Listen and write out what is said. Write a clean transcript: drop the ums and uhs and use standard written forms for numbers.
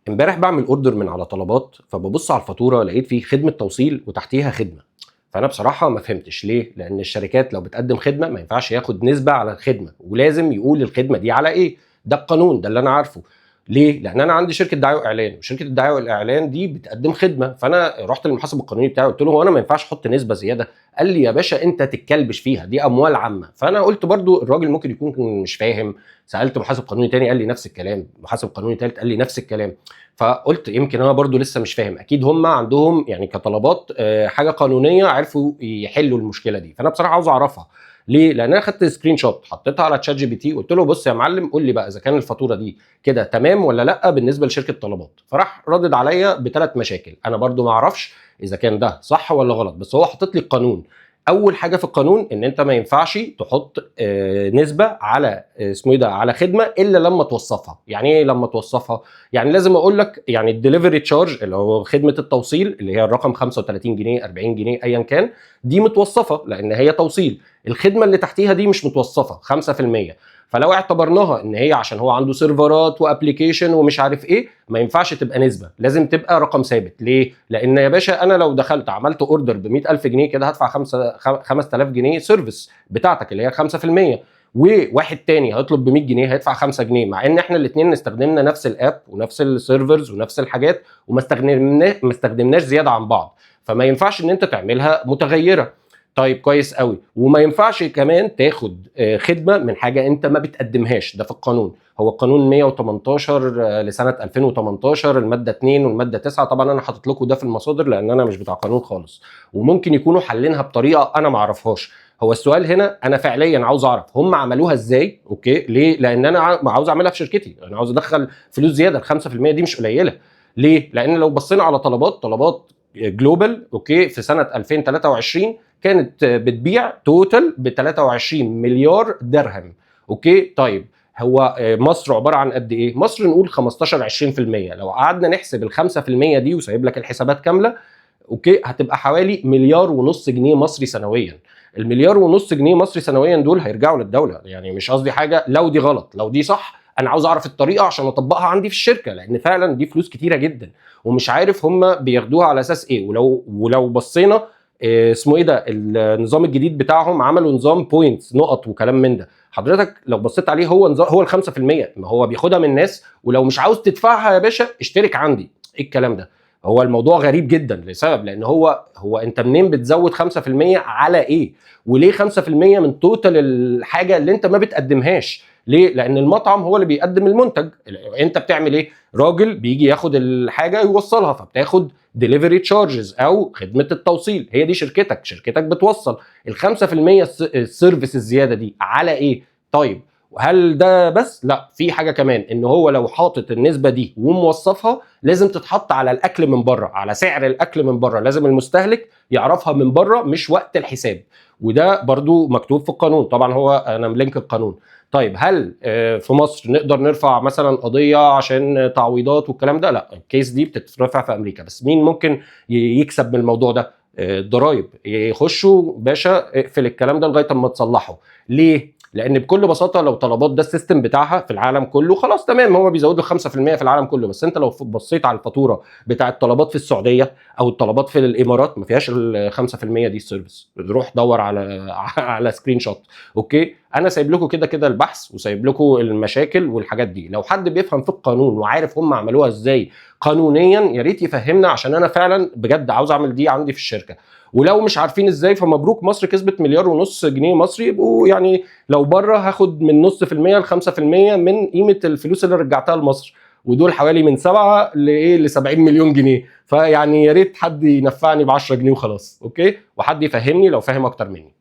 امبارح بعمل اوردر من على طلبات، فببص على الفاتوره لقيت فيه خدمه توصيل وتحتيها خدمه. فانا بصراحه ما فهمتش ليه، لان الشركات لو بتقدم خدمه ما ينفعش ياخد نسبه على الخدمه، ولازم يقول الخدمه دي على ايه. ده القانون، ده اللي انا عارفه. ليه؟ لان انا عندي شركه دعايه واعلان، وشركه الدعايه والاعلان دي بتقدم خدمه، فانا رحت للمحاسب القانوني بتاعي قلت له هو انا ما ينفعش احط نسبه زياده. قال لي يا باشا انت تتكلبش فيها، دي اموال عامه. فانا قلت برضو الراجل ممكن يكون مش فاهم. سالت محاسب قانوني تاني قال لي نفس الكلام، محاسب قانوني تالت قال لي نفس الكلام. فقلت يمكن انا برضو لسه مش فاهم، اكيد هم عندهم يعني كطلبات حاجه قانونيه عرفوا يحلوا المشكله دي. فانا بصراحه عاوز اعرفها ليه، لان انا خدت سكرين شوت حطيتها على تشات جي بي تي، قلت له بص يا معلم قول لي بقى اذا كان الفاتوره دي كده تمام ولا لا بالنسبه لشركه طلبات. فراح ردد عليا بثلاث مشاكل، انا برضو ما اعرفش اذا كان ده صح ولا غلط، بس هو حاطط لي القانون. اول حاجه في القانون ان انت ما ينفعش تحط نسبه على اسمه ايه ده، على خدمه الا لما توصفها. يعني ايه لما توصفها؟ يعني لازم اقول لك يعني الدليفري تشارج اللي هو خدمه التوصيل اللي هي الرقم 35 جنيه 40 جنيه ايا كان، دي متوصفه لان هي توصيل. الخدمه اللي تحتيها دي مش متوصفه 5%. فلو اعتبرناها ان هي عشان هو عنده سيرفرات وابلكيشن ومش عارف ايه، ما ينفعش تبقى نسبه، لازم تبقى رقم ثابت. ليه؟ لان يا باشا انا لو دخلت عملت اوردر ب 100000 جنيه كده هدفع 5000 جنيه سيرفيس بتاعتك اللي هي 5%، وواحد تاني هيطلب ب 100 جنيه هيدفع 5 جنيه، مع ان احنا الاثنين استخدمنا نفس الاب ونفس السيرفرز ونفس الحاجات وما استخدمناش زياده عن بعض. فما ينفعش ان انت تعملها متغيره. طيب كويس قوي. وما ينفعش كمان تاخد خدمه من حاجه انت ما بتقدمهاش، ده في القانون. هو القانون 118 لسنه 2018 الماده 2 والماده 9. طبعا انا حاطط لكم ده في المصادر لان انا مش بتاع قانون خالص، وممكن يكونوا حلينها بطريقه انا ما اعرفهاش. هو السؤال هنا انا فعليا عاوز اعرف هم عملوها ازاي. اوكي ليه؟ لان انا عاوز اعملها في شركتي، انا عاوز ادخل فلوس زياده. ال 5% دي مش قليله. ليه؟ لان لو بصينا على طلبات جلوبال اوكي في سنه 2023 كانت بتبيع توتال ب 23 مليار درهم. اوكي طيب هو مصر عباره عن قد ايه؟ مصر نقول 15 20%. لو قعدنا نحسب ال 5% دي وسايب لك الحسابات كامله اوكي هتبقى حوالي مليار ونص جنيه مصري سنويا. المليار ونص جنيه مصري سنويا دول هيرجعوا للدوله. يعني مش قصدي حاجه لو دي غلط، لو دي صح انا عاوز اعرف الطريقه عشان اطبقها عندي في الشركه، لان فعلا دي فلوس كتيره جدا ومش عارف هم بياخدوها على اساس ايه. ولو بصينا اسمه ايه ده النظام الجديد بتاعهم، عملوا نظام بوينتس نقط وكلام من ده. حضرتك لو بصيت عليه هو نظام هو ال 5%، ما هو بياخدها من الناس، ولو مش عاوز تدفعها يا باشا اشترك عندي. ايه الكلام ده؟ هو الموضوع غريب جدا لسبب، لان هو انت منين بتزود 5% على ايه؟ وليه 5% من توتال الحاجه اللي انت ما بتقدمهاش؟ ليه؟ لان المطعم هو اللي بيقدم المنتج. انت بتعمل ايه؟ راجل بيجي ياخد الحاجه يوصلها، فبتاخد ديليفري تشارجز او خدمه التوصيل. هي دي شركتك بتوصل. ال 5% السيرفيس الزياده دي على ايه؟ طيب وهل ده بس؟ لا، في حاجه كمان، ان هو لو حاطط النسبه دي وموصفها لازم تتحط على الاكل من بره، على سعر الاكل من بره، لازم المستهلك يعرفها من بره مش وقت الحساب. وده برضو مكتوب في القانون. طبعا هو انا ملينك القانون. طيب هل في مصر نقدر نرفع مثلا قضيه عشان تعويضات والكلام ده؟ لا، الكيس دي بتترفع في امريكا. بس مين ممكن يكسب من الموضوع ده؟ الضرايب. يخشوا باشا اقفل الكلام ده لغايه اما تصلحه. ليه؟ لان بكل بساطه لو طلبات ده السيستم بتاعها في العالم كله خلاص تمام، هو بيزودوا 5% في العالم كله. بس انت لو بصيت على الفاتوره بتاع الطلبات في السعوديه او الطلبات في الامارات ما فيهاش ال 5% دي السيرفيس. روح دور على سكرين شوت. اوكي انا سايب لكم كده كده البحث وسايب لكم المشاكل والحاجات دي. لو حد بيفهم في القانون وعارف هم عملوها ازاي قانونيا يا ريت يفهمنا، عشان انا فعلا بجد عاوز اعمل دي عندي في الشركه. ولو مش عارفين ازاي فمبروك، مصر كسبت مليار ونص جنيه مصري. يبقوا يعني لو بره هاخد من نص في المية ل 5% من قيمه الفلوس اللي رجعتها لمصر، ودول حوالي من 7 ل 70 مليون جنيه. فيعني يا ريت حد ينفعني ب 10 جنيه وخلاص. اوكي وحد يفهمني لو فاهم اكتر مني.